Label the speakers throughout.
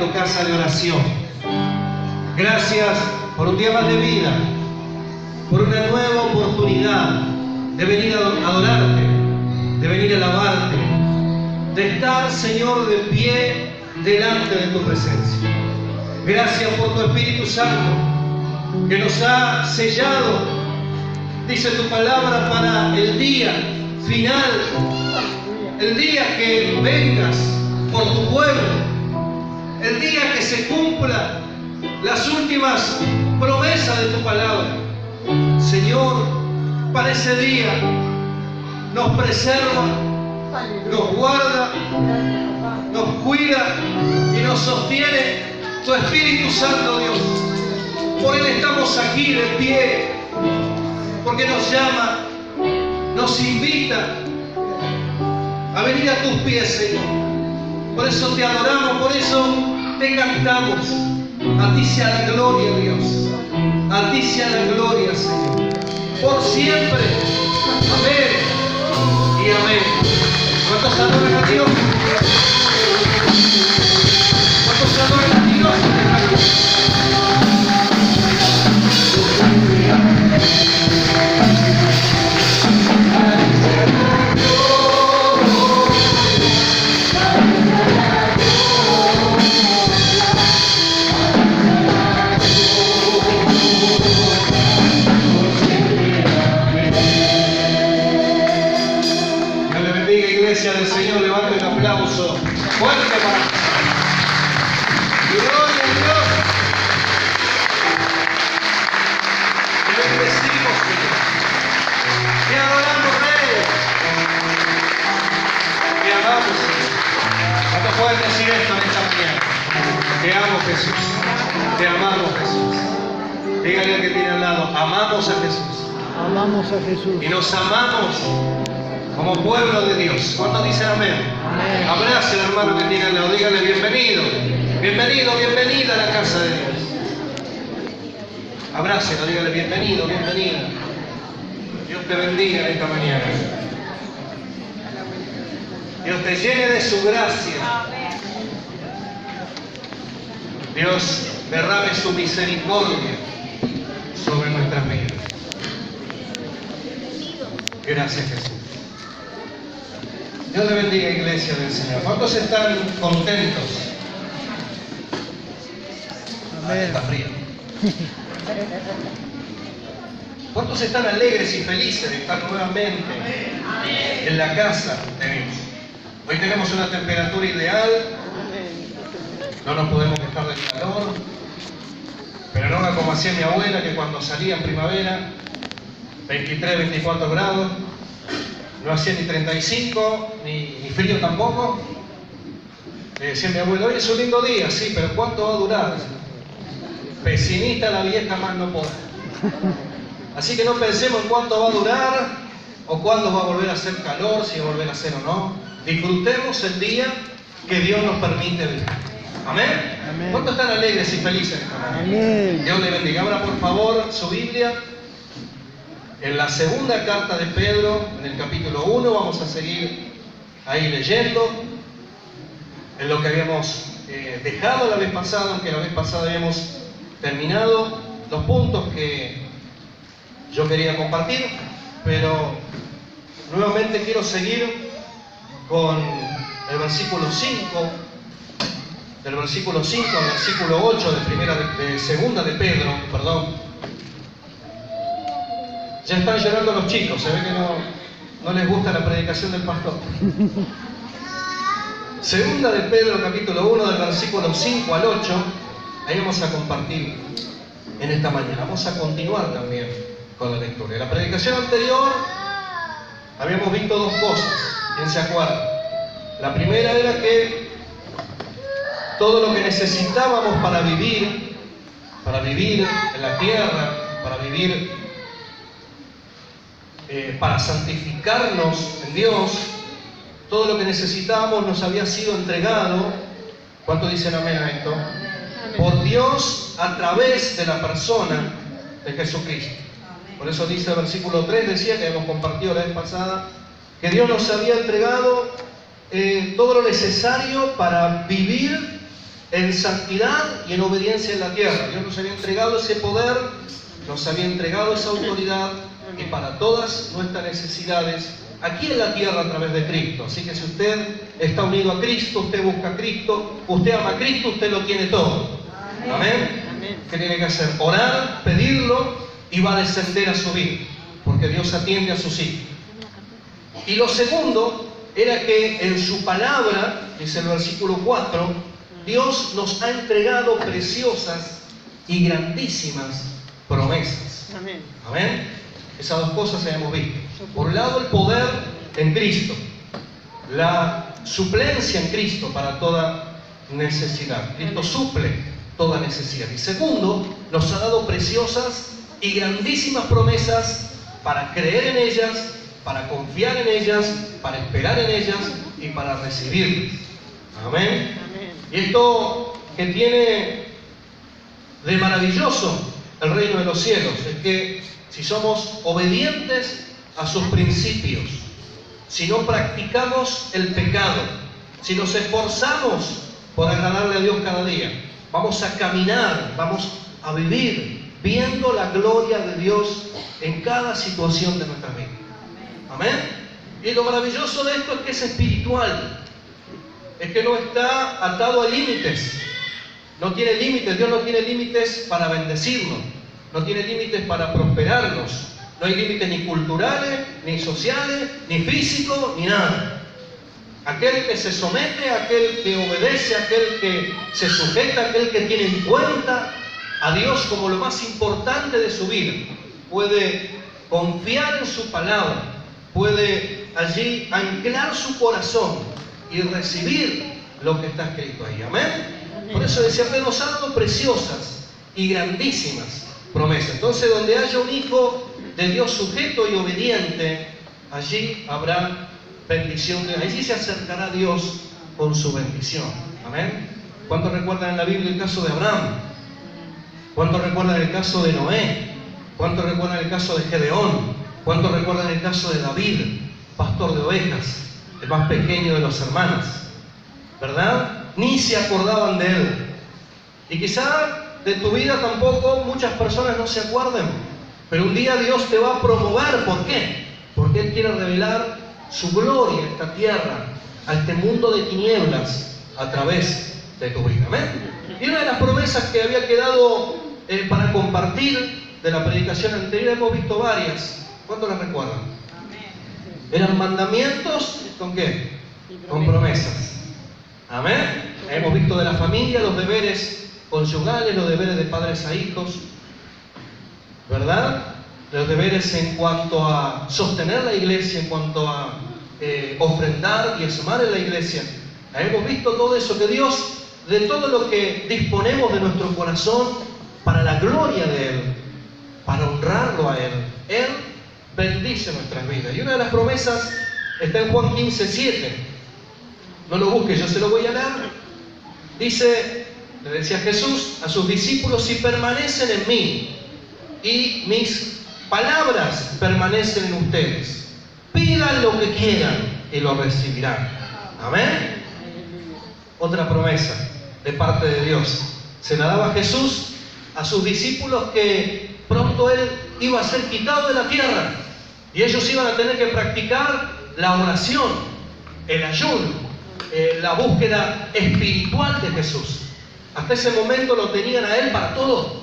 Speaker 1: tu casa de oración. Gracias por un día más de vida, por una nueva oportunidad de venir a adorarte, de venir a alabarte, de estar, Señor, de pie delante de tu presencia. Gracias por tu Espíritu Santo que nos ha sellado, dice tu palabra, para el día final, el día que vengas por tu pueblo, el día que se cumpla las últimas promesas de tu palabra. Señor, para ese día nos preserva, nos guarda, nos cuida y nos sostiene tu Espíritu Santo, Dios. Por Él estamos aquí de pie, porque nos llama, nos invita a venir a tus pies, Señor. Por eso te adoramos, por eso te cantamos. A ti sea la gloria, Dios. A ti sea la gloria, Señor. Por siempre. Amén y amén. ¿Cuántos adoran a Dios? ¿Cuántos adoran a Dios? Iglesia del Señor, levante un aplauso fuerte para gloria a Dios. Te bendecimos, Señor. Te adoramos, Rey. Te amamos, Señor. ¿Cuántos pueden decir esto en esta mañana? Te amo, Jesús. Te amamos, Jesús. Dígale al que tiene al lado, amamos a Jesús.
Speaker 2: Amamos a Jesús.
Speaker 1: Y nos amamos como pueblo de Dios. ¿Cuántos dicen amén?
Speaker 2: Amén.
Speaker 1: Abrace al hermano que tiene al lado. Dígale bienvenido. Bienvenido, bienvenida a la casa de Dios. Abrácelo, dígale bienvenido, bienvenida. Dios te bendiga en esta mañana. Dios te llene de su gracia. Dios derrame su misericordia sobre nuestras vidas. Gracias, Jesús. Dios le bendiga, iglesia del Señor. ¿Cuántos están contentos?
Speaker 2: Amén.
Speaker 1: Está frío. ¿Cuántos están alegres y felices de estar nuevamente en la casa de Dios? Hoy tenemos una temperatura ideal. No nos podemos quejar del calor. Pero no haga como hacía mi abuela, que cuando salía en primavera, 23, 24 grados, no hacía ni 35, ni frío tampoco. Le decía a mi abuelo, hoy es un lindo día, sí, pero ¿cuánto va a durar? Pesimista la vieja más no podrá. Así que no pensemos en cuánto va a durar, o cuándo va a volver a hacer calor, si va a volver a hacer o no. Disfrutemos el día que Dios nos permite vivir. ¿Amén?
Speaker 2: Amén.
Speaker 1: ¿Cuántos están alegres y felices?
Speaker 2: Amén.
Speaker 1: Dios le bendiga. Ahora, por favor, su Biblia. En la segunda carta de Pedro, en el capítulo 1, vamos a seguir ahí leyendo en lo que habíamos dejado la vez pasada, aunque la vez pasada habíamos terminado los puntos que yo quería compartir, pero nuevamente quiero seguir con el versículo 5, del versículo 5 al versículo 8 de segunda de Pedro, perdón. Ya están llorando los chicos, se ve que no les gusta la predicación del pastor. Segunda de Pedro, capítulo 1, del versículo 5 al 8, ahí vamos a compartir en esta mañana. Vamos a continuar también con la lectura. En la predicación anterior habíamos visto dos cosas, ¿quién se acuerda? La primera era que todo lo que necesitábamos para vivir en la tierra, para santificarnos en Dios, todo lo que necesitábamos nos había sido entregado. ¿Cuántos dicen amén a esto? Amén. Por Dios a través de la persona de Jesucristo. Por eso dice el versículo 3, decía que hemos compartido la vez pasada, que Dios nos había entregado todo lo necesario para vivir en santidad y en obediencia en la tierra. Dios nos había entregado ese poder, nos había entregado esa autoridad, y para todas nuestras necesidades aquí en la tierra a través de Cristo. Así que si usted está unido a Cristo, usted busca a Cristo, usted ama a Cristo, usted lo tiene todo. Amén. ¿Qué tiene que hacer? Orar, pedirlo, y va a descender a su vida, porque Dios atiende a sus hijos. Y lo segundo era que en su palabra, dice el versículo 4, Dios nos ha entregado preciosas y grandísimas promesas.
Speaker 3: Amén.
Speaker 1: Amén. Esas dos cosas hemos visto. Por un lado, el poder en Cristo, la suplencia en Cristo para toda necesidad. Cristo suple toda necesidad. Y segundo, nos ha dado preciosas y grandísimas promesas para creer en ellas, para confiar en ellas, para esperar en ellas y para recibirlas. Amén. Y esto que tiene de maravilloso el reino de los cielos es que si somos obedientes a sus principios, si no practicamos el pecado, si nos esforzamos por agradarle a Dios cada día, vamos a caminar, vamos a vivir viendo la gloria de Dios en cada situación de nuestra vida. Amén. Y lo maravilloso de esto es que es espiritual, es que no está atado a límites, no tiene límites. Dios no tiene límites para bendecirnos, no tiene límites para prosperarnos, no hay límites ni culturales, ni sociales, ni físicos, ni nada. Aquel que se somete, aquel que obedece, aquel que se sujeta, aquel que tiene en cuenta a Dios como lo más importante de su vida, puede confiar en su palabra, puede allí anclar su corazón y recibir lo que está escrito ahí. Amén. Por eso decía, nos ha dado preciosas y grandísimas promesas. Entonces, donde haya un hijo de Dios sujeto y obediente, allí habrá bendición. Allí se acercará a Dios con su bendición. Amén. ¿Cuántos recuerdan en la Biblia el caso de Abraham? ¿Cuántos recuerdan el caso de Noé? ¿Cuántos recuerdan el caso de Gedeón? ¿Cuántos recuerdan el caso de David, pastor de ovejas, el más pequeño de los hermanos? ¿Verdad? Ni se acordaban de él. Y quizá de tu vida tampoco muchas personas no se acuerden, pero un día Dios te va a promover. ¿Por qué? Porque Él quiere revelar su gloria a esta tierra, a este mundo de tinieblas, a través de tu vida. ¿Amén? Y una de las promesas que había quedado para compartir de la predicación anterior, hemos visto varias. ¿Cuántos las recuerdan? Eran mandamientos, ¿con qué? Con promesas. Amén. Hemos visto de la familia, los deberes conyugales, los deberes de padres a hijos, ¿verdad? Los deberes en cuanto a sostener la iglesia, en cuanto a ofrendar y diezmar en la iglesia. Hemos visto todo eso, que Dios, de todo lo que disponemos de nuestro corazón para la gloria de Él, para honrarlo a Él, Él bendice nuestras vidas. Y una de las promesas está en Juan 15:7. No lo busque, yo se lo voy a leer. Dice, le decía Jesús a sus discípulos: si permanecen en mí y mis palabras permanecen en ustedes, pidan lo que quieran y lo recibirán. Amén. Otra promesa de parte de Dios se la daba Jesús a sus discípulos, que pronto Él iba a ser quitado de la tierra y ellos iban a tener que practicar la oración, el ayuno, la búsqueda espiritual de Jesús. Hasta ese momento lo tenían a Él para todo.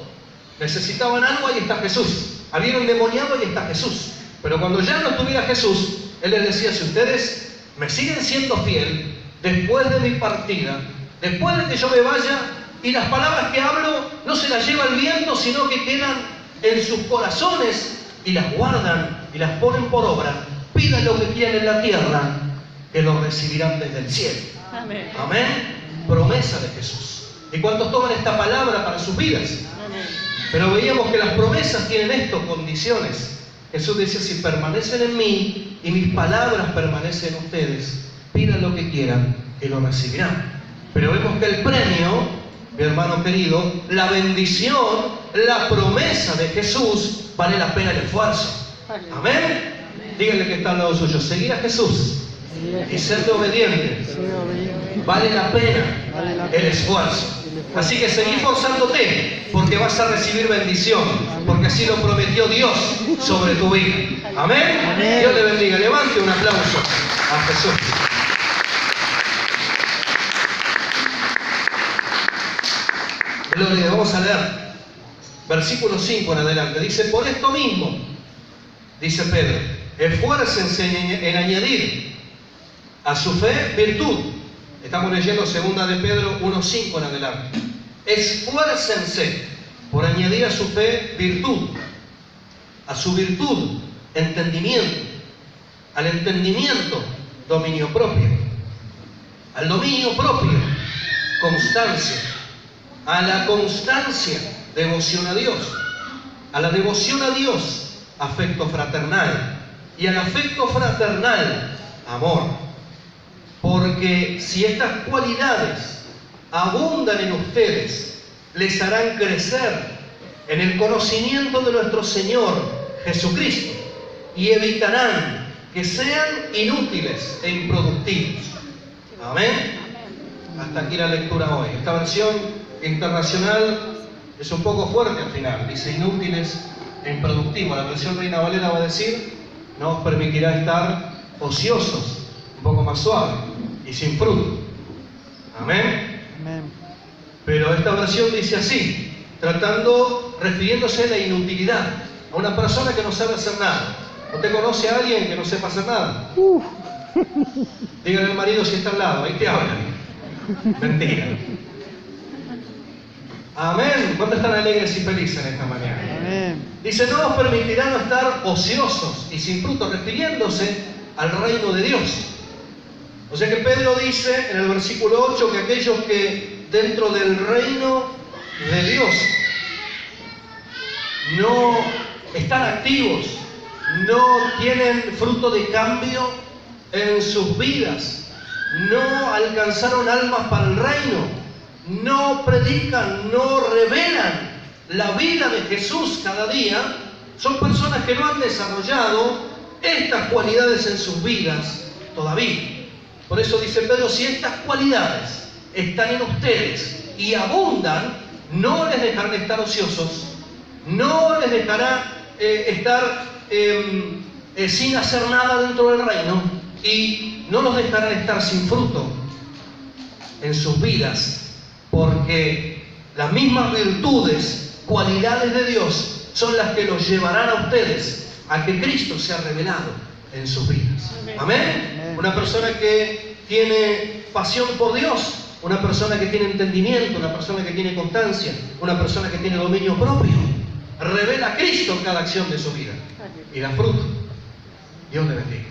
Speaker 1: Necesitaban algo, ahí está Jesús. Habían endemoniado, ahí está Jesús. Pero cuando ya no estuviera Jesús, Él les decía: si ustedes me siguen siendo fiel después de mi partida, después de que yo me vaya, y las palabras que hablo no se las lleva el viento, sino que quedan en sus corazones y las guardan y las ponen por obra, pidan lo que quieran en la tierra, que lo recibirán desde el cielo.
Speaker 3: Amén.
Speaker 1: Amén. Promesa de Jesús. ¿Y cuántos toman esta palabra para sus vidas?
Speaker 3: Amén.
Speaker 1: Pero veíamos que las promesas tienen esto, condiciones. Jesús decía: si permanecen en mí y mis palabras permanecen en ustedes, pidan lo que quieran y lo recibirán. Pero vemos que el premio, mi hermano querido, la bendición, la promesa de Jesús, vale la pena el esfuerzo. Amén. Díganle que está al lado suyo: seguir a Jesús y serle obediente.
Speaker 2: Sea obediente.
Speaker 1: Vale la pena
Speaker 2: Vale la
Speaker 1: el
Speaker 2: pena.
Speaker 1: esfuerzo.
Speaker 2: El esfuerzo.
Speaker 1: Así que seguí forzándote, porque vas a recibir bendición, porque así lo prometió Dios sobre tu vida. Amén.
Speaker 2: Amén.
Speaker 1: Dios le bendiga. Levante un aplauso a Jesús. Gloria, vamos a leer versículo 5 en adelante. Dice, por esto mismo, dice Pedro, esfuércense en añadir a su fe virtud. Estamos leyendo 2 de Pedro 1:5 en adelante. Esfuércense por añadir a su fe virtud, a su virtud entendimiento, al entendimiento dominio propio, al dominio propio constancia, a la constancia devoción a Dios, a la devoción a Dios afecto fraternal y al afecto fraternal amor. Porque si estas cualidades abundan en ustedes, les harán crecer en el conocimiento de nuestro Señor Jesucristo y evitarán que sean inútiles e improductivos. Amén. Hasta aquí la lectura hoy. Esta versión internacional es un poco fuerte al final. Dice inútiles e improductivos. La versión Reina Valera va a decir, no os permitirá estar ociosos, un poco más suave y sin fruto. Amén.
Speaker 2: Amén.
Speaker 1: Pero esta versión dice así, refiriéndose a la inutilidad, a una persona que no sabe hacer nada. ¿Usted conoce a alguien que no sepa hacer nada? Dígale al marido si está al lado, ahí te hablan. Mentira. Amén. ¿Cuántos están alegres y felices en esta mañana?
Speaker 2: Amén.
Speaker 1: Dice, no os permitirá no estar ociosos y sin fruto, refiriéndose al reino de Dios. O sea que Pedro dice en el versículo 8 que aquellos que dentro del reino de Dios no están activos, no tienen fruto de cambio en sus vidas, no alcanzaron almas para el reino, no predican, no revelan la vida de Jesús cada día, son personas que no han desarrollado estas cualidades en sus vidas todavía. Por eso dice Pedro, si estas cualidades están en ustedes y abundan, no les dejarán estar ociosos, no les dejará estar sin hacer nada dentro del reino y no los dejarán estar sin fruto en sus vidas, porque las mismas virtudes, cualidades de Dios son las que los llevarán a ustedes a que Cristo sea revelado en sus vidas. Amén. Una persona que tiene pasión por Dios, una persona que tiene entendimiento, una persona que tiene constancia, una persona que tiene dominio propio, revela a Cristo en cada acción de su vida y da fruto. Dios le bendiga.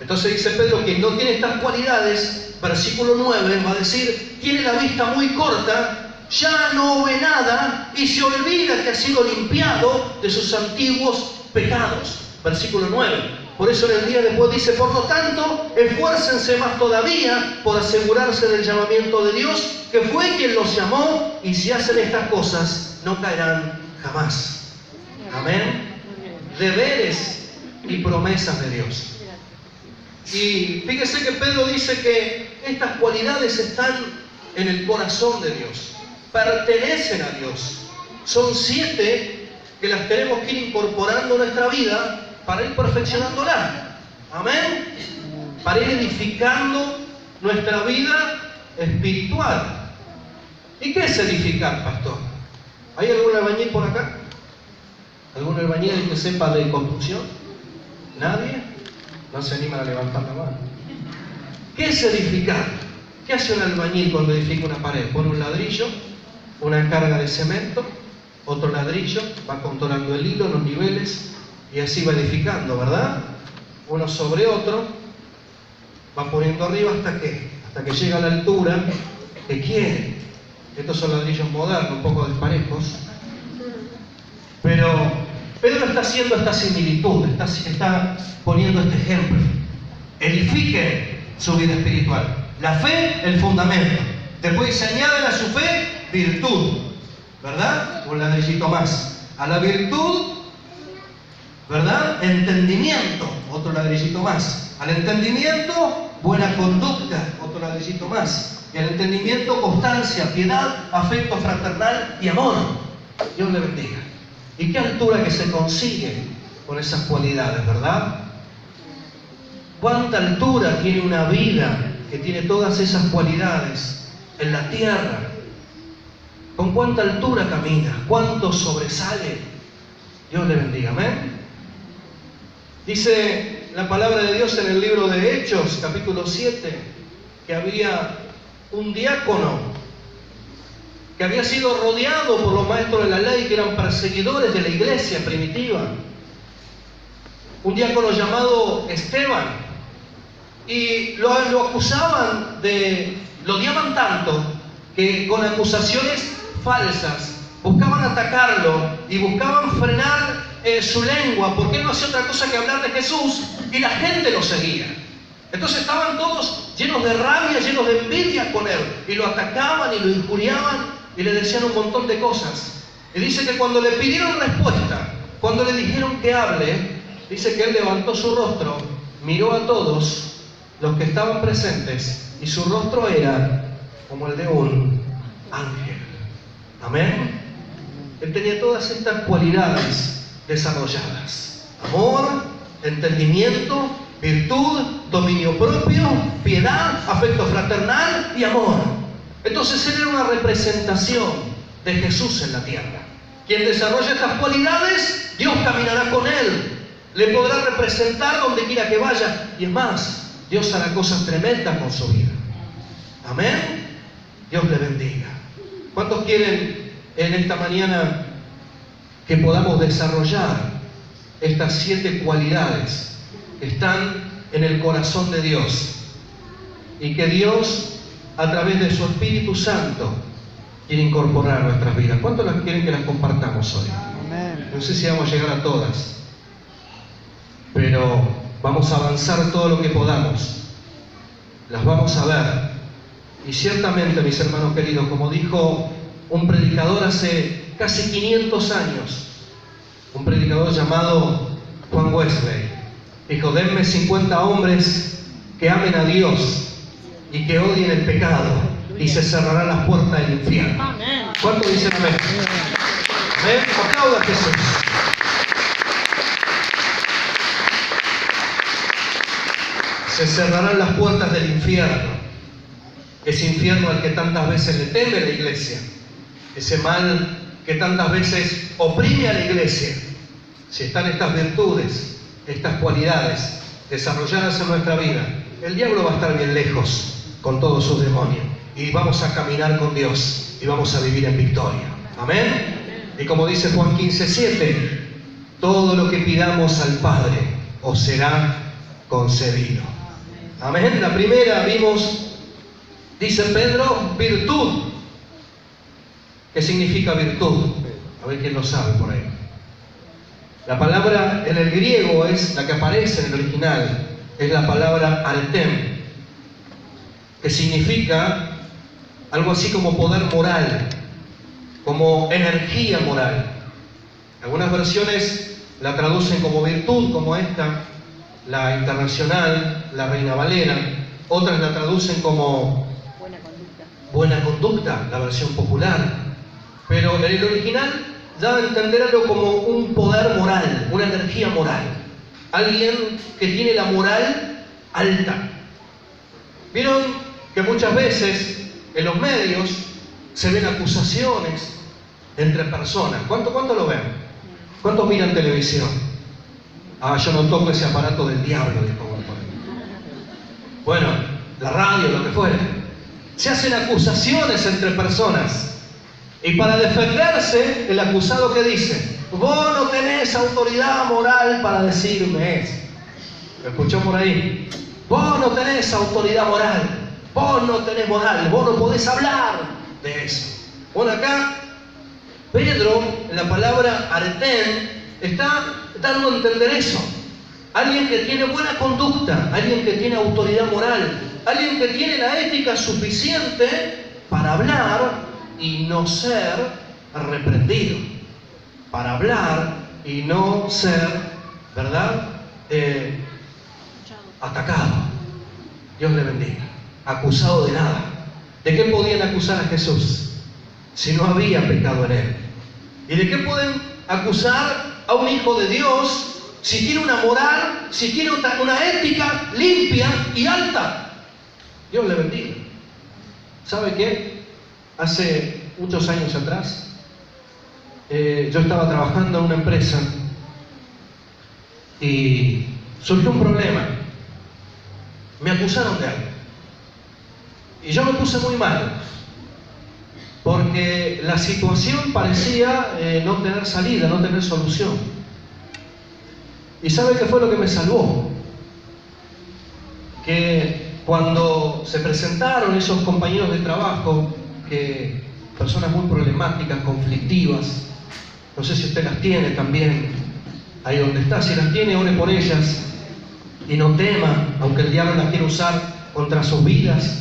Speaker 1: Entonces dice Pedro que no tiene estas cualidades, versículo 9 va a decir, tiene la vista muy corta, ya no ve nada y se olvida que ha sido limpiado de sus antiguos pecados. Versículo 9. Por eso en el día después dice, por lo tanto, esfuércense más todavía por asegurarse del llamamiento de Dios, que fue quien los llamó, y si hacen estas cosas, no caerán jamás. Amén. Deberes y promesas de Dios. Y fíjese que Pedro dice que estas cualidades están en el corazón de Dios, pertenecen a Dios. Son 7 que las tenemos que ir incorporando a nuestra vida para ir perfeccionándola. Amén. Para ir edificando nuestra vida espiritual. ¿Y qué es edificar, pastor? ¿Hay algún albañil por acá? ¿Algún albañil que sepa de construcción? ¿Nadie? No se animan a levantar la mano. ¿Qué es edificar? ¿Qué hace un albañil cuando edifica una pared? Pone un ladrillo, una carga de cemento, otro ladrillo, va controlando el hilo, los niveles, y así va edificando, ¿verdad? Uno sobre otro, va poniendo arriba hasta que llega a la altura que quiere. Estos son ladrillos modernos, un poco desparejos. Pero Pedro está haciendo esta similitud, está poniendo este ejemplo. Edifiquen su vida espiritual. La fe, el fundamento. Después se añaden a su fe virtud, ¿verdad? Un ladrillito más. A la virtud, ¿verdad? Entendimiento, otro ladrillito más. Al entendimiento, buena conducta, otro ladrillito más. Y el entendimiento, constancia, piedad, afecto fraternal y amor. Dios le bendiga. ¿Y qué altura que se consigue con esas cualidades, verdad? ¿Cuánta altura tiene una vida que tiene todas esas cualidades en la tierra? ¿Con cuánta altura camina? ¿Cuánto sobresale? Dios le bendiga, amén. Dice la palabra de Dios en el libro de Hechos, capítulo 7, que había un diácono que había sido rodeado por los maestros de la ley, que eran perseguidores de la iglesia primitiva. Un diácono llamado Esteban. Y lo acusaban lo odiaban tanto que con acusaciones falsas buscaban atacarlo y buscaban frenar su lengua, porque él no hacía otra cosa que hablar de Jesús y la gente lo seguía. Entonces estaban todos llenos de rabia, llenos de envidia con él, y lo atacaban y lo injuriaban y le decían un montón de cosas. Y dice que cuando le pidieron respuesta, cuando le dijeron que hable, dice que él levantó su rostro, miró a todos los que estaban presentes, y su rostro era como el de un ángel. Amén. Él tenía todas estas cualidades desarrolladas: amor, entendimiento, virtud, dominio propio, piedad, afecto fraternal y amor. Entonces él era una representación de Jesús en la tierra. Quien desarrolla estas cualidades, Dios caminará con él, le podrá representar donde quiera que vaya, y es más, Dios hará cosas tremendas con su vida. Amén. Dios le bendiga. ¿Cuántos quieren en esta mañana que podamos desarrollar estas 7 cualidades que están en el corazón de Dios, y que Dios, a través de su Espíritu Santo, quiere incorporar a nuestras vidas? ¿Cuántos las quieren que las compartamos hoy?
Speaker 2: Amén.
Speaker 1: No sé si vamos a llegar a todas, pero vamos a avanzar todo lo que podamos. Las vamos a ver. Y ciertamente, mis hermanos queridos, como dijo un predicador hace casi 500 años, un predicador llamado Juan Wesley, dijo: denme 50 hombres que amen a Dios y que odien el pecado, y se cerrarán las puertas del infierno. ¿Cuántos dicen amén? Amén. Aplauda a Jesús. Se cerrarán las puertas del infierno. Ese infierno al que tantas veces le teme la iglesia. Ese mal que tantas veces oprime a la iglesia. Si están estas virtudes, estas cualidades desarrolladas en nuestra vida, el diablo va a estar bien lejos con todos sus demonios. Y vamos a caminar con Dios y vamos a vivir en victoria. Amén. Y como dice Juan 15:7, todo lo que pidamos al Padre os será concedido. Amén. La primera vimos, dice Pedro, virtud. ¿Qué significa virtud? A ver quién lo sabe por ahí. La palabra en el griego es la que aparece en el original, es la palabra artem, que significa algo así como poder moral, como energía moral. Algunas versiones la traducen como virtud, como esta, la Internacional, la Reina Valera. Otras la traducen como buena conducta, la versión popular. Pero en el original da a entender algo como un poder moral, una energía moral. Alguien que tiene la moral alta. Vieron que muchas veces en los medios se ven acusaciones entre personas. ¿Cuánto lo ven? ¿Cuántos miran televisión? Ah, yo no toco ese aparato del diablo, dijo uno por ahí. Bueno, la radio, lo que fuera. Se hacen acusaciones entre personas. Y para defenderse, el acusado, ¿qué dice? Vos no tenés autoridad moral para decirme eso. ¿Lo escuchó por ahí? Vos no tenés autoridad moral. Vos no tenés moral. Vos no podés hablar de eso. Bueno, acá Pedro, en la palabra areten, está dando a entender eso. Alguien que tiene buena conducta, alguien que tiene autoridad moral, alguien que tiene la ética suficiente para hablar y no ser reprendido, para hablar y no ser, ¿verdad?, atacado. Dios le bendiga. Acusado de nada. ¿De qué podían acusar a Jesús si no había pecado en él? ¿Y de qué pueden acusar a un hijo de Dios si tiene una moral, si tiene una ética limpia y alta? Dios le bendiga. ¿Sabe qué? Hace muchos años atrás, yo estaba trabajando en una empresa y surgió un problema. Me acusaron de algo. Y yo me puse muy mal, porque la situación parecía no tener salida, no tener solución. ¿Y sabe qué fue lo que me salvó? Que cuando se presentaron esos compañeros de trabajo, personas muy problemáticas, conflictivas, no sé si usted las tiene también, ahí donde está, si las tiene, ore por ellas y no tema, aunque el diablo las quiera usar contra sus vidas,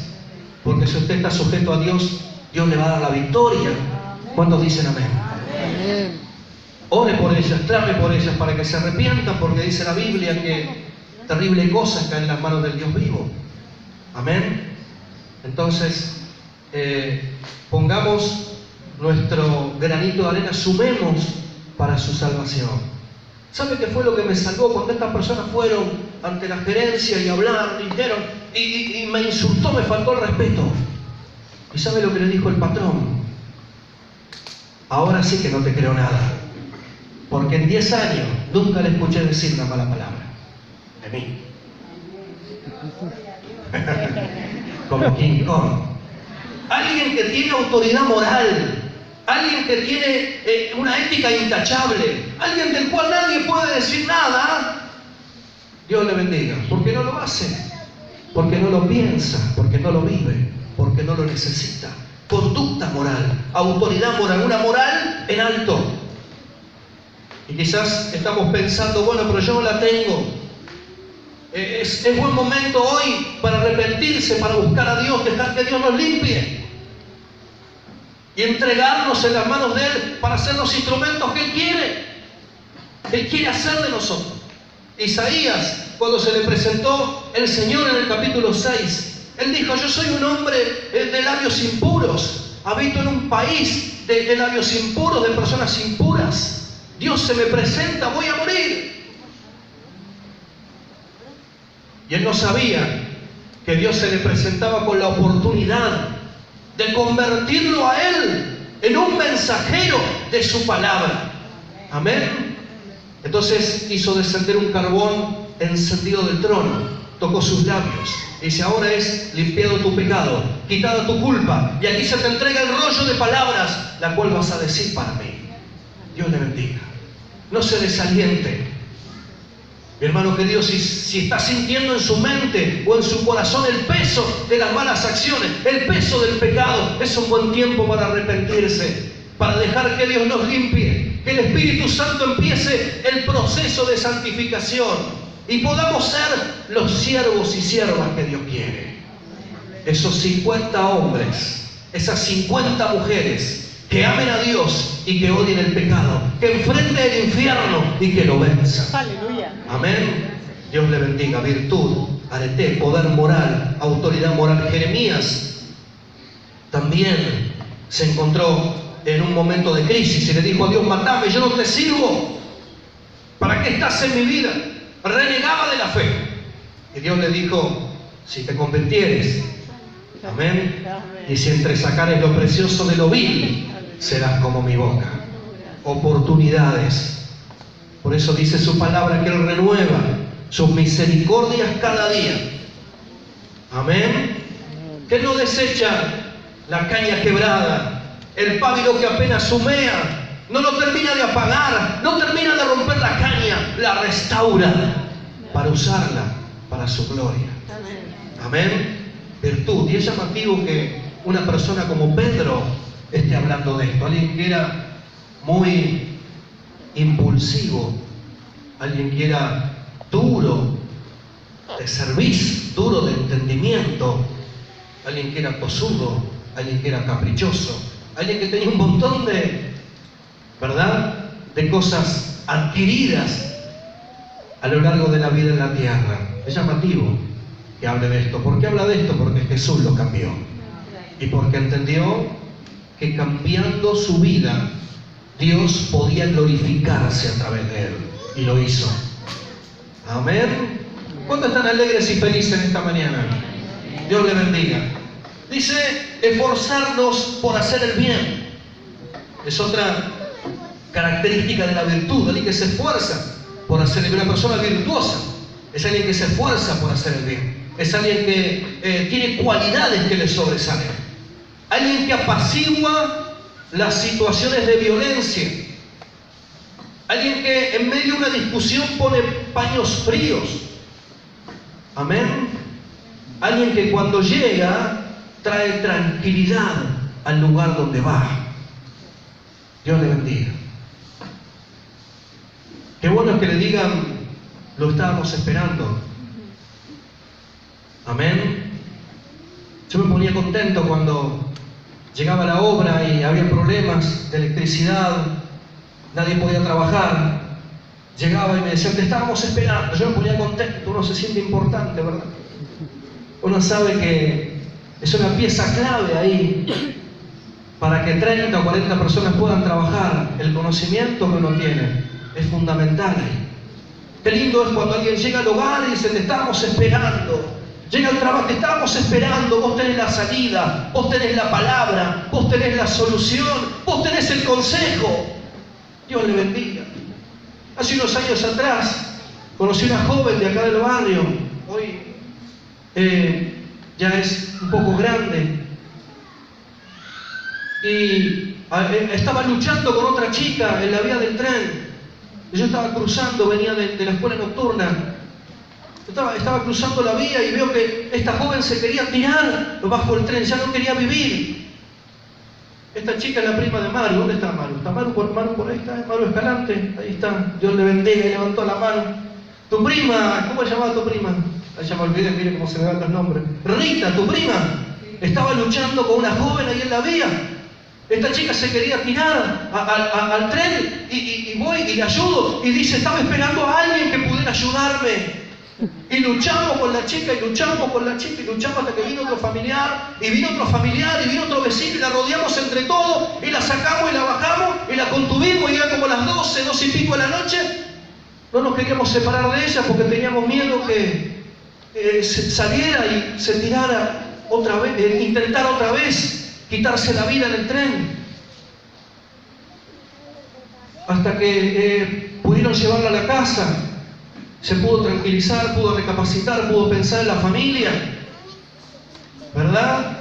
Speaker 1: porque si usted está sujeto a Dios, Dios le va a dar la victoria. ¿Cuántos dicen amén?
Speaker 2: Amén.
Speaker 1: Ore por ellas, clame por ellas para que se arrepientan, porque dice la Biblia que terrible cosa está en las manos del Dios vivo. Amén. Entonces, pongamos nuestro granito de arena, sumemos para su salvación. ¿Sabe qué fue lo que me salvó? Cuando estas personas fueron ante la gerencia y hablaron, dijeron, y me insultó, me faltó el respeto. ¿Y sabe lo que le dijo el patrón? Ahora sí que no te creo nada, porque en 10 años nunca le escuché decir una mala palabra de mí. Como King Kong. Alguien que tiene autoridad moral, alguien que tiene una ética intachable, alguien del cual nadie puede decir nada. Dios le bendiga, porque no lo hace, porque no lo piensa, porque no lo vive, porque no lo necesita. Conducta moral, autoridad moral, una moral en alto. Y quizás estamos pensando, bueno, pero yo no la tengo. Es buen momento hoy para arrepentirse, para buscar a Dios, dejar que Dios nos limpie y entregarnos en las manos de Él para ser los instrumentos que Él quiere. Él quiere hacer de nosotros. Isaías, cuando se le presentó el Señor en el capítulo 6, él dijo, yo soy un hombre de labios impuros, habito en un país de labios impuros, de personas impuras. Dios se me presenta, voy a morir. Y él no sabía que Dios se le presentaba con la oportunidad de convertirlo a él en un mensajero de su palabra. Amén. Entonces hizo descender un carbón encendido del trono, tocó sus labios, dice, ahora es limpiado tu pecado, quitada tu culpa, y aquí se te entrega el rollo de palabras, la cual vas a decir para mí. Dios le bendiga. No se desaliente. Mi hermano querido, si está sintiendo en su mente o en su corazón el peso de las malas acciones, el peso del pecado, es un buen tiempo para arrepentirse, para dejar que Dios nos limpie, que el Espíritu Santo empiece el proceso de santificación y podamos ser los siervos y siervas que Dios quiere. Esos 50 hombres, esas 50 mujeres que amen a Dios y que odien el pecado, que enfrenten el infierno y que lo venzan.
Speaker 3: Aleluya.
Speaker 1: Amén. Dios le bendiga. Virtud, arete, poder moral, autoridad moral. Jeremías también se encontró en un momento de crisis y le dijo a Dios, matame, yo no te sirvo. ¿Para qué estás en mi vida? Renegaba de la fe. Y Dios le dijo, si te convirtieres, amén, y si entresacares lo precioso de lo vil, serás como mi boca. Oportunidades. Por eso dice su palabra que Él renueva sus misericordias cada día. Amén. Que no desecha la caña quebrada, el pábilo que apenas humea, no lo termina de apagar, no termina de romper la caña, la restaura para usarla para su gloria. Amén. Virtud. Y es llamativo que una persona como Pedro esté hablando de esto. Alguien que era muy impulsivo, alguien que era duro de servicio, duro de entendimiento, alguien que era tosudo, alguien que era caprichoso, alguien que tenía un montón de, ¿verdad?, de cosas adquiridas a lo largo de la vida en la tierra. Es llamativo. que hable de esto. ¿Por qué habla de esto? Porque Jesús lo cambió. Y porque entendió que cambiando su vida, Dios podía glorificarse a través de él. Y lo hizo. Amén. ¿Cuántos están alegres y felices en esta mañana? Dios les bendiga. Dice, esforzarnos por hacer el bien. Es otra característica de la virtud. Alguien que se esfuerza por hacer el bien. Una persona virtuosa es alguien que se esfuerza por hacer el bien. Es alguien que tiene cualidades que le sobresalen. Alguien que apacigua las situaciones de violencia. Alguien que en medio de una discusión pone paños fríos. Amén. Alguien que cuando llega trae tranquilidad al lugar donde va. Dios le bendiga. Qué bueno es que le digan, lo estábamos esperando. Amén. Yo me ponía contento cuando llegaba la obra y había problemas de electricidad, nadie podía trabajar. Llegaba y me decían, te estábamos esperando. Yo me ponía contento, uno se siente importante, ¿verdad? Uno sabe que es una pieza clave ahí para que 30 o 40 personas puedan trabajar. El conocimiento que uno tiene es fundamental ahí. Qué lindo es cuando alguien llega al hogar y dice, te estábamos esperando. Llega al trabajo, te estábamos esperando, vos tenés la salida, vos tenés la palabra, vos tenés la solución, vos tenés el consejo. Dios le bendiga. Hace unos años atrás conocí una joven de acá del barrio, hoy ya es un poco grande, y estaba luchando con otra chica en la vía del tren. Yo estaba cruzando, venía de la escuela nocturna. Estaba cruzando la vía y veo que esta joven se quería tirar bajo el tren, ya no quería vivir. Esta chica es la prima de Maru. ¿Dónde está Maru? ¿Está Maru por ahí? ¿Está Maru Escalante? Ahí está. Dios le bendiga y levantó la mano. Tu prima, ¿cómo se llamaba tu prima? Ahí ya me olvidé, mire cómo se me dan los nombres. Rita, tu prima, estaba luchando con una joven ahí en la vía. Esta chica se quería tirar al tren y voy y le ayudo. Y dice, estaba esperando a alguien que pudiera ayudarme. Y luchamos con la chica, y luchamos con la chica, y luchamos hasta que vino otro familiar, y vino otro familiar, y vino otro vecino, y la rodeamos entre todos, y la sacamos y la bajamos, y la contuvimos, y era como las 12, 12 y pico de la noche. No nos queríamos separar de ella porque teníamos miedo que saliera y se tirara otra vez, intentara otra vez quitarse la vida en el tren. Hasta que pudieron llevarla a la casa. Se pudo tranquilizar, pudo recapacitar, pudo pensar en la familia, ¿verdad?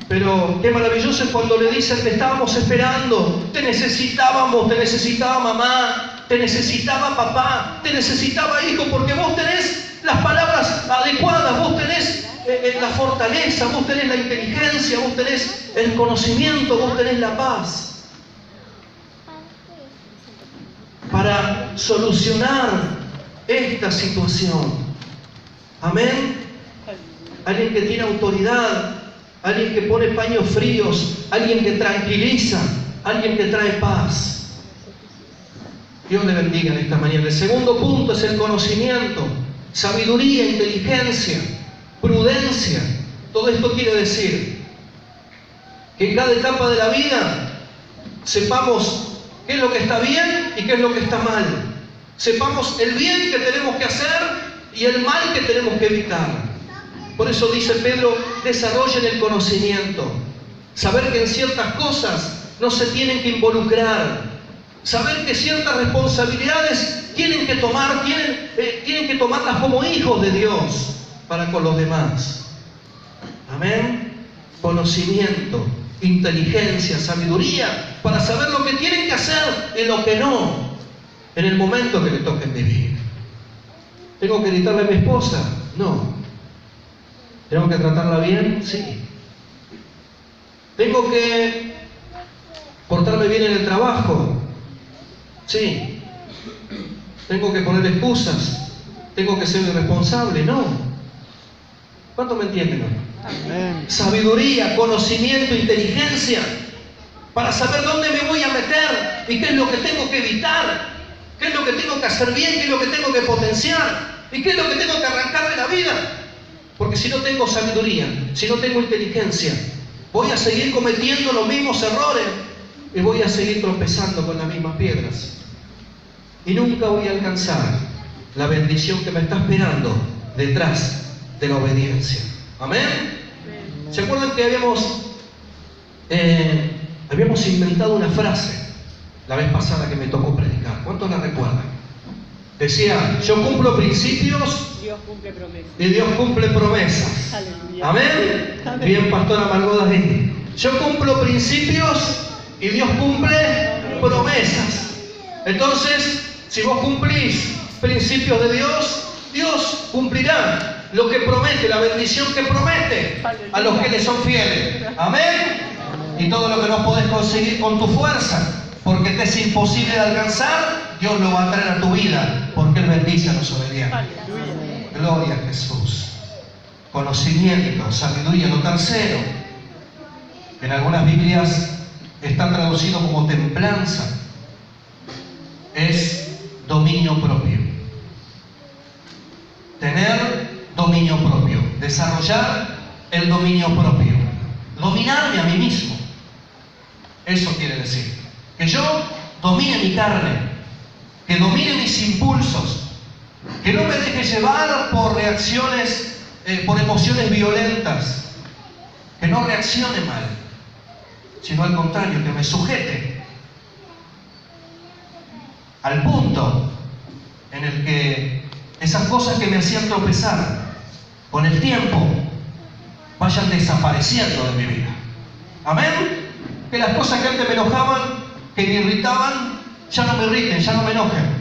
Speaker 1: Pero qué maravilloso es cuando le dicen, te estábamos esperando, te necesitábamos, te necesitaba mamá, te necesitaba papá, te necesitaba hijo, porque vos tenés las palabras adecuadas, vos tenés la fortaleza, vos tenés la inteligencia, vos tenés el conocimiento, vos tenés la paz para solucionar esta situación. Amén. Alguien que tiene autoridad, alguien que pone paños fríos, alguien que tranquiliza, alguien que trae paz. Dios le bendiga en esta mañana. El segundo punto es el conocimiento, sabiduría, inteligencia, prudencia. Todo esto quiere decir que en cada etapa de la vida sepamos qué es lo que está bien y qué es lo que está mal. Sepamos el bien que tenemos que hacer y el mal que tenemos que evitar. Por eso dice Pedro, desarrollen el conocimiento. Saber que en ciertas cosas no se tienen que involucrar. Saber que ciertas responsabilidades tienen que tomarlas como hijos de Dios para con los demás. Amén. Conocimiento, inteligencia, sabiduría, para saber lo que tienen que hacer y lo que no. En el momento que le toquen vivir. ¿Tengo que gritarle a mi esposa? No. ¿Tengo que tratarla bien? Sí. ¿Tengo que portarme bien en el trabajo? Sí. ¿Tengo que poner excusas? ¿Tengo que ser irresponsable? No. ¿Cuánto me entienden?
Speaker 2: Amén.
Speaker 1: Sabiduría, conocimiento, inteligencia, para saber dónde me voy a meter y qué es lo que tengo que evitar. ¿Qué es lo que tengo que hacer bien? ¿Qué es lo que tengo que potenciar? ¿Y qué es lo que tengo que arrancar de la vida? Porque si no tengo sabiduría, si no tengo inteligencia, voy a seguir cometiendo los mismos errores y voy a seguir tropezando con las mismas piedras. Y nunca voy a alcanzar la bendición que me está esperando detrás de la obediencia. ¿Amén? ¿Se acuerdan que habíamos inventado una frase la vez pasada que me tocó predicar? ¿Cuántos la recuerdan? Decía, yo cumplo principios,
Speaker 3: Dios cumple promesas.
Speaker 1: y Dios cumple promesas.
Speaker 3: Aleluya.
Speaker 1: ¿Amén?
Speaker 3: Amén.
Speaker 1: Bien, pastora Margot David. Yo cumplo principios y Dios cumple promesas. Entonces, si vos cumplís principios de Dios, Dios cumplirá lo que promete, la bendición que promete a los que le son fieles. Amén. Y todo lo que no podés conseguir con tu fuerza, porque te es imposible de alcanzar, Dios lo va a traer a tu vida, porque Él bendice a los obedientes.
Speaker 3: Aleluya.
Speaker 1: Gloria a Jesús. Conocimiento, sabiduría. Lo tercero, en algunas Biblias está traducido como templanza, es dominio propio. Tener dominio propio, desarrollar el dominio propio, dominarme a mí mismo. Eso quiere decir que yo domine mi carne, que domine mis impulsos, que no me deje llevar por reacciones, por emociones violentas, que no reaccione mal, sino al contrario, que me sujete al punto en el que esas cosas que me hacían tropezar con el tiempo vayan desapareciendo de mi vida. Amén. Que las cosas que antes me enojaban, que me irritaban, ya no me irriten, ya no me enojen.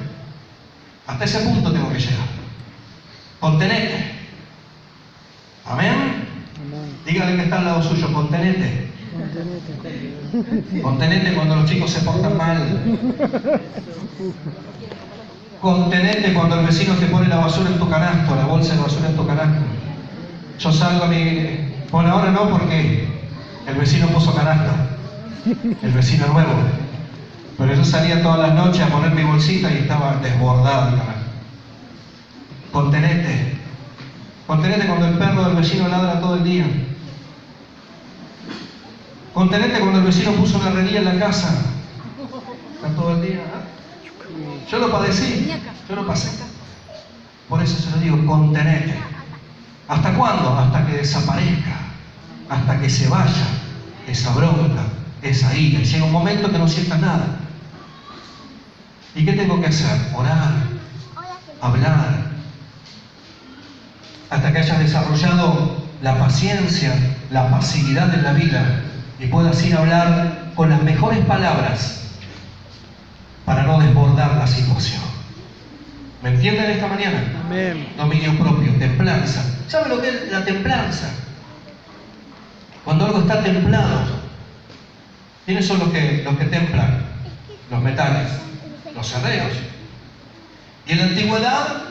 Speaker 1: Hasta ese punto tengo que llegar. Contenete. Amén.
Speaker 2: Amén.
Speaker 1: Dígale que está al lado suyo, contenete.
Speaker 2: Contenete.
Speaker 1: Contenete cuando los chicos se portan mal. Contenete cuando el vecino te pone la basura en tu canasto, la bolsa de basura en tu canasto. Yo salgo a mi... Bueno, ahora no, porque el vecino puso canasto. El vecino nuevo. Pero yo salía todas las noches a poner mi bolsita y estaba desbordado el canasto. Contenete. Contenete cuando el perro del vecino ladra todo el día. Contenete cuando el vecino puso una herrería en la casa. Está todo el día. Yo lo padecí, yo lo pasé. Por eso se lo digo, contenete. ¿Hasta cuándo? Hasta que desaparezca, hasta que se vaya esa bronca, esa ira. Y llega un momento que no sientas nada. ¿Y qué tengo que hacer? Orar, hablar, hasta que hayas desarrollado la paciencia, la pasividad en la vida y puedas ir a hablar con las mejores palabras para no desbordar la situación. ¿Me entienden esta mañana?
Speaker 2: Amén.
Speaker 1: Dominio propio, templanza. ¿Sabe lo que es la templanza? Cuando algo está templado. ¿Quiénes son los que templan? Los metales, los herreros. Y en la antigüedad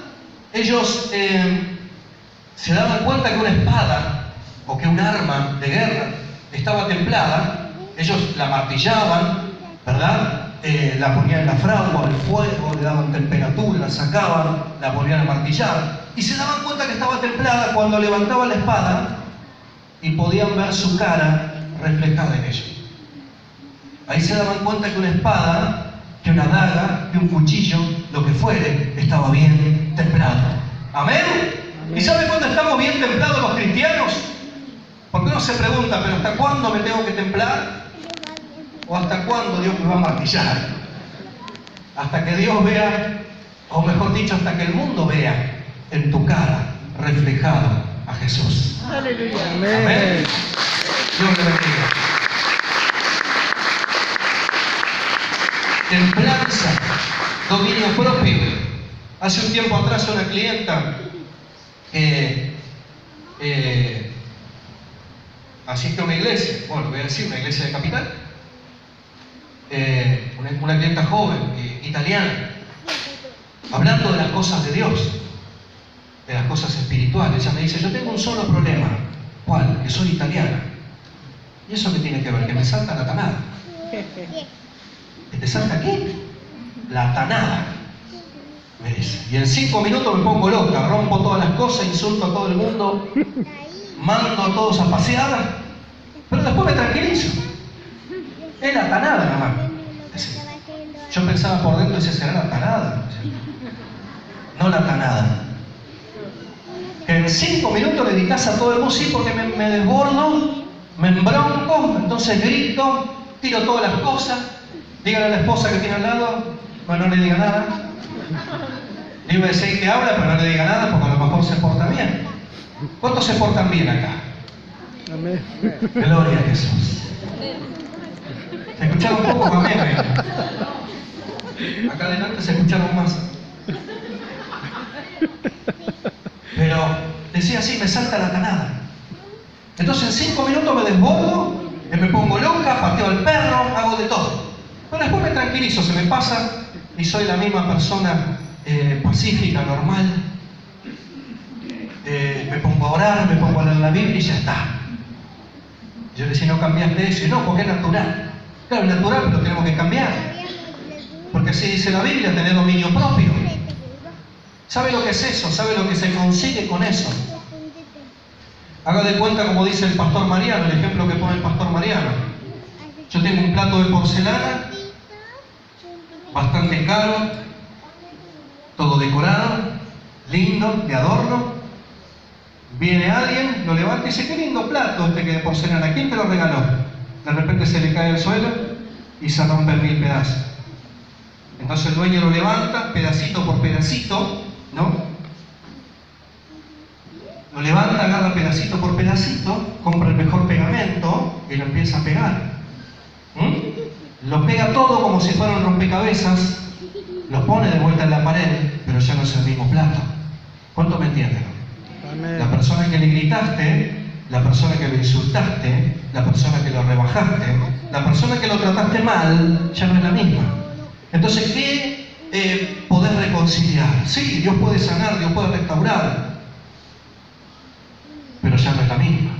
Speaker 1: ellos se daban cuenta que una espada o que un arma de guerra estaba templada, ellos la martillaban, ¿verdad? La ponían en la fragua, al fuego, le daban temperatura, la sacaban, la volvían a martillar y se daban cuenta que estaba templada cuando levantaban la espada y podían ver su cara reflejada en ella. Ahí se daban cuenta que una espada, que una daga, que un cuchillo, lo que fuere, estaba bien templado. ¿Amén? ¿Y sabe cuándo estamos bien templados los cristianos? Porque uno se pregunta, ¿pero hasta cuándo me tengo que templar? ¿O hasta cuándo Dios me va a martillar? Hasta que Dios vea, o mejor dicho, hasta que el mundo vea en tu cara reflejado a Jesús.
Speaker 3: Aleluya.
Speaker 1: Amén. Dios le bendiga. Templanza, dominio propio. Hace un tiempo atrás una clienta asiste a una iglesia, bueno, voy a decir, una iglesia de Capital, una clienta joven, italiana, hablando de las cosas de Dios, de las cosas espirituales. Ella me dice, yo tengo un solo problema. ¿Cuál? Que soy italiana. ¿Y eso qué tiene que ver? Que me salta la tanada. ¿Que te salta qué? La tanada. me dice. Y en 5 minutos me pongo loca, rompo todas las cosas, insulto a todo el mundo, mando a todos a pasear, pero después me tranquilizo. Es la tanada nada más. Yo pensaba por dentro, decía, será la tanada. No la tanada. Que en 5 minutos le dedicas a todo el mundo, sí, porque me desbordo, me embronco, entonces grito, tiro todas las cosas, dígale a la esposa que tiene al lado, bueno, no le diga nada. Le iba a decir que habla, pero no le diga nada, porque a lo mejor se porta bien. ¿Cuántos se portan bien acá?
Speaker 2: Amén.
Speaker 1: Gloria a Jesús. ¿Se escucharon un poco? Amén. Acá adelante se escucharon más. Pero decía así, me salta la tanada. Entonces en 5 minutos me desbordo, me pongo loca, pateo al perro, hago de todo. Pero después me tranquilizo, se me pasa y soy la misma persona pacífica, normal. Me pongo a orar, me pongo a leer la Biblia y ya está. Yo le decía, no cambiaste eso. Y no, porque es natural. Claro, es natural, pero tenemos que cambiar. Porque así dice la Biblia, tener dominio propio. ¿Sabe lo que es eso? ¿Sabe lo que se consigue con eso? Haga de cuenta como dice el pastor Mariano, el ejemplo que pone el pastor Mariano. Yo tengo un plato de porcelana, bastante caro, todo decorado, lindo, de adorno. Viene alguien, lo levanta y dice, qué lindo plato este que de porcelana, ¿quién te lo regaló? De repente se le cae al suelo y se rompe en 1000 pedazos. Entonces el dueño lo levanta, pedacito por pedacito, ¿no? Lo levanta, agarra pedacito por pedacito, compra el mejor pegamento y lo empieza a pegar. Lo pega todo como si fuera un rompecabezas, lo pone de vuelta en la pared, pero ya no es el mismo plato. ¿Cuánto me entienden?
Speaker 2: Amén.
Speaker 1: La persona que le gritaste, la persona que lo insultaste, la persona que lo rebajaste, la persona que lo trataste mal, ya no es la misma. Entonces, ¿qué poder reconciliar? Sí, Dios puede sanar, Dios puede restaurar, pero ya no es la misma.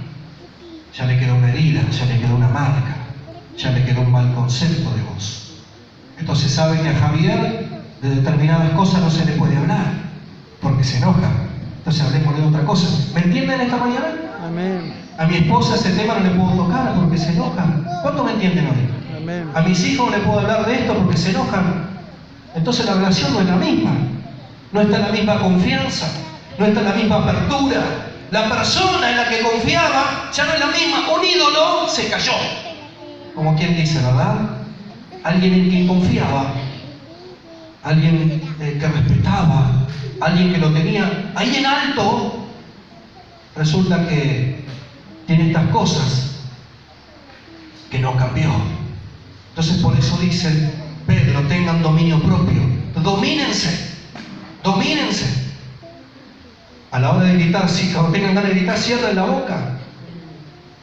Speaker 1: Ya le quedó una herida, ya le quedó una marca, ya le quedó un mal concepto de vos. Entonces sabe que a Javier de determinadas cosas no se le puede hablar, porque se enoja. Entonces hablemos de otra cosa. ¿Me entienden esta mañana?
Speaker 2: Amén.
Speaker 1: A mi esposa ese tema no le puedo tocar porque se enoja. ¿Cuánto me entienden hoy?
Speaker 2: Amén.
Speaker 1: A mis hijos no le puedo hablar de esto porque se enojan. Entonces la relación no es la misma. No está en la misma confianza. No está en la misma apertura. La persona en la que confiaba ya no es la misma. Un ídolo se cayó. Como quien dice, ¿verdad? Alguien en quien confiaba. Alguien que respetaba. Alguien que lo tenía ahí en alto. Resulta que tiene estas cosas que no cambió. Entonces por eso dice Pedro, tengan dominio propio. Domínense. Domínense. A la hora de gritar, si cuando tengan ganas de gritar, cierren la boca.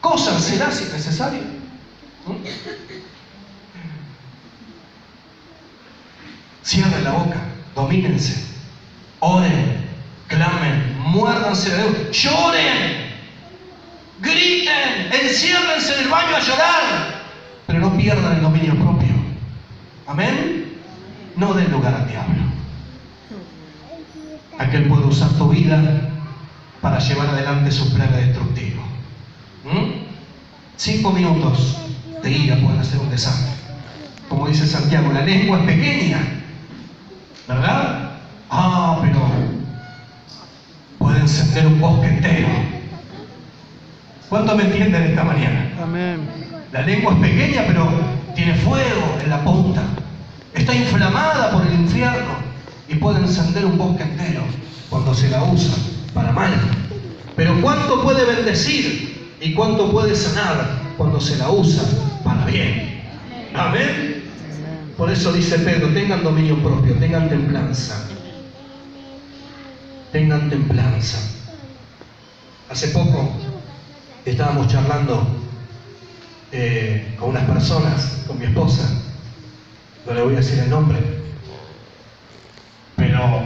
Speaker 1: Cósansela si es necesario. Cierren la boca. Domínense. Oren. Clamen. Muérdanse de Dios. Lloren. Griten. Enciérrense en el baño a llorar. Pero no pierdan el dominio propio. Amén. No den lugar al diablo. Aquel puede usar tu vida para llevar adelante su plan destructivo. 5 minutos de ira pueden hacer un desastre. Como dice Santiago, la lengua es pequeña, ¿verdad? Pero puede encender un bosque entero. ¿Cuántos me entienden esta mañana?
Speaker 2: Amén.
Speaker 1: La lengua es pequeña, pero tiene fuego en la punta. Está inflamada por el infierno y puede encender un bosque entero cuando se la usa para mal. Pero ¿cuánto puede bendecir y cuánto puede sanar cuando se la usa para bien? Amén. Por eso dice Pedro, tengan dominio propio, tengan templanza. Tengan templanza. Hace poco estábamos charlando con unas personas, con mi esposa, no le voy a decir el nombre, pero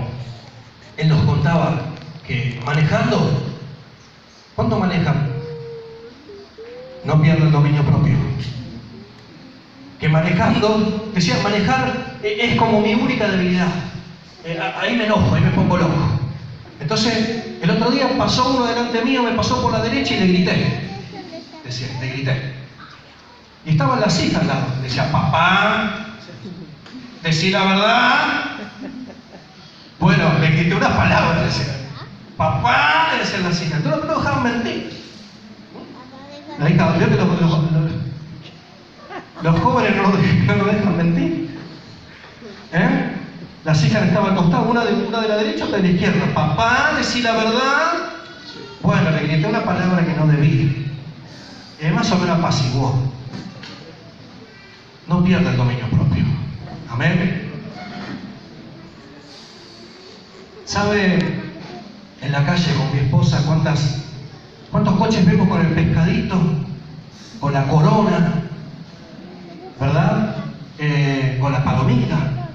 Speaker 1: él nos contaba que manejando, ¿cuánto manejan? No pierden el dominio propio. Que manejando, decía, manejar es como mi única debilidad. ahí me enojo, ahí me pongo loco. Entonces, el otro día pasó uno delante mío, me pasó por la derecha y le grité. Decía, le grité. Y estaban las hijas al lado. Decía, papá, decí la verdad. Bueno, le grité unas palabras, decía. Papá, le decían las hijas. Entonces no dejaban mentir. La hija, vio que los jóvenes no dejan mentir. ¿Eh? Las hijas estaban acostadas, una de la derecha, otra de la izquierda. Papá, decí la verdad. Bueno, le grité una palabra que no debía. Y además me apaciguó. No pierda el dominio propio. Amén. ¿Sabe en la calle con mi esposa cuántos coches vemos con el pescadito, con la corona, ¿verdad? Con la palomita,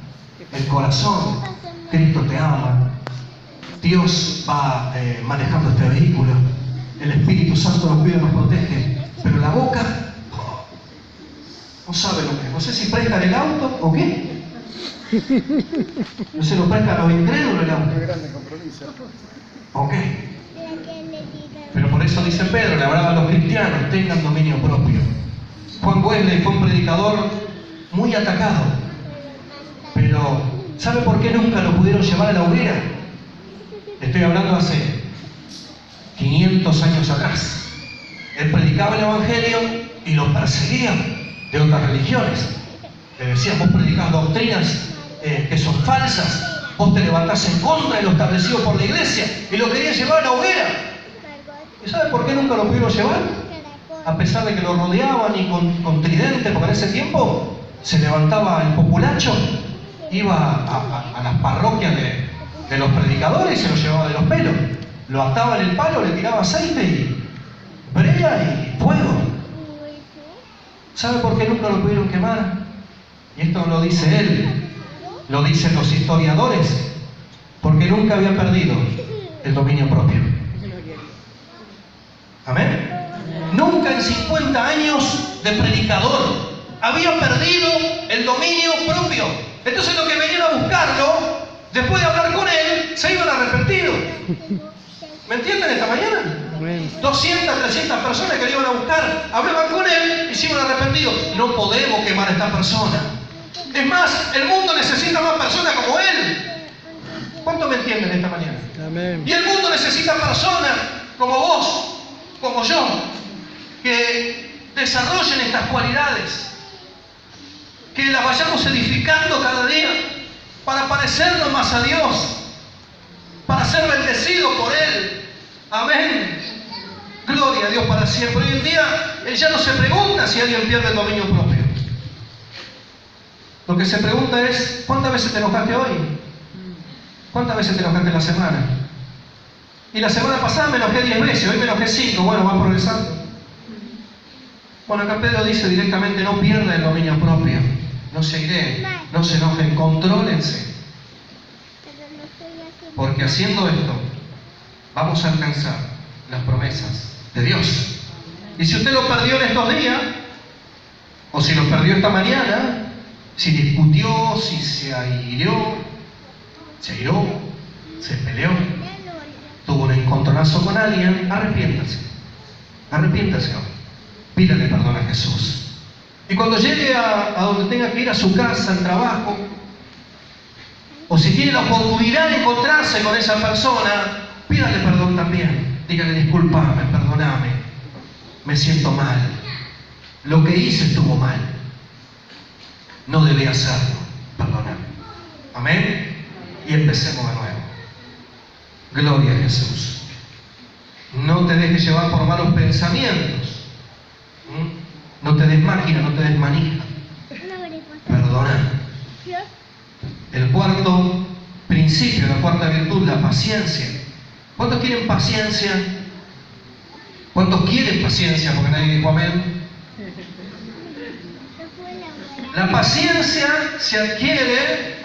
Speaker 1: el corazón? Cristo te ama. Dios va manejando este vehículo. El Espíritu Santo nos cuida y nos protege. Pero la boca, no sabe lo que es. No sé si prestan el auto o qué. No se lo prestan a los incrédulos el auto. ¿O qué? Pero por eso dice Pedro, le hablaba a los cristianos, tengan dominio propio. Juan Wesley fue un predicador muy atacado. Pero, ¿sabe por qué nunca lo pudieron llevar a la hoguera? Estoy hablando hace 500 años atrás. Él predicaba el Evangelio y lo perseguían de otras religiones. Le decían, vos predicás doctrinas que son falsas, vos te levantás en contra de lo establecido por la iglesia y lo querían llevar a la hoguera. ¿Y sabe por qué nunca lo pudieron llevar? A pesar de que lo rodeaban y con tridente, porque en ese tiempo se levantaba el populacho, iba a las parroquias de los predicadores y se lo llevaba de los pelos. Lo ataba en el palo, le tiraba aceite y brea y fuego. ¿Sabe por qué nunca lo pudieron quemar? Y esto no lo dice él, lo dicen los historiadores, porque nunca había perdido el dominio propio. ¿Amén? Nunca en 50 años de predicador había perdido el dominio propio. Entonces los que venían a buscarlo, después de hablar con él, se iban arrepentidos. ¿Me entienden esta mañana? 200, 300 personas que le iban a buscar, hablaban con él y se iban arrepentidos. No podemos quemar a esta persona. Es más, el mundo necesita más personas como él. ¿Cuántos me entienden esta mañana?
Speaker 2: Amén.
Speaker 1: Y el mundo necesita personas como vos, como yo, que desarrollen estas cualidades, que las vayamos edificando cada día para parecernos más a Dios, para ser bendecidos por Él. Amén. Gloria a Dios para siempre. Hoy en día, Él ya no se pregunta si alguien pierde el dominio propio. Lo que se pregunta es, ¿cuántas veces te enojaste hoy? ¿Cuántas veces te enojaste en la semana? Y la semana pasada me enojé 10 veces, hoy me enojé 5, bueno, va progresando. Bueno, acá Pedro dice directamente, no pierdan el dominio propio, no se iré, no se enojen, contrólense. Porque haciendo esto, vamos a alcanzar las promesas de Dios. Y si usted lo perdió en estos días, o si lo perdió esta mañana, si discutió, si se airó, se peleó, tuvo un encontronazo con alguien, arrepiéntase hoy. Pídale perdón a Jesús. Y cuando llegue a donde tenga que ir, a su casa, al trabajo, o si tiene la oportunidad de encontrarse con esa persona, pídale perdón también. Dígale, discúlpame, perdóname, me siento mal, lo que hice estuvo mal, no debía hacerlo, perdóname. Amén. Y empecemos de nuevo. Gloria a Jesús. No te dejes llevar por malos pensamientos. No te des máquina, no te des manija. Perdona. El cuarto principio, la cuarta virtud, la paciencia. ¿Cuántos quieren paciencia? ¿Cuántos quieren paciencia? Porque nadie dijo amén. La paciencia se adquiere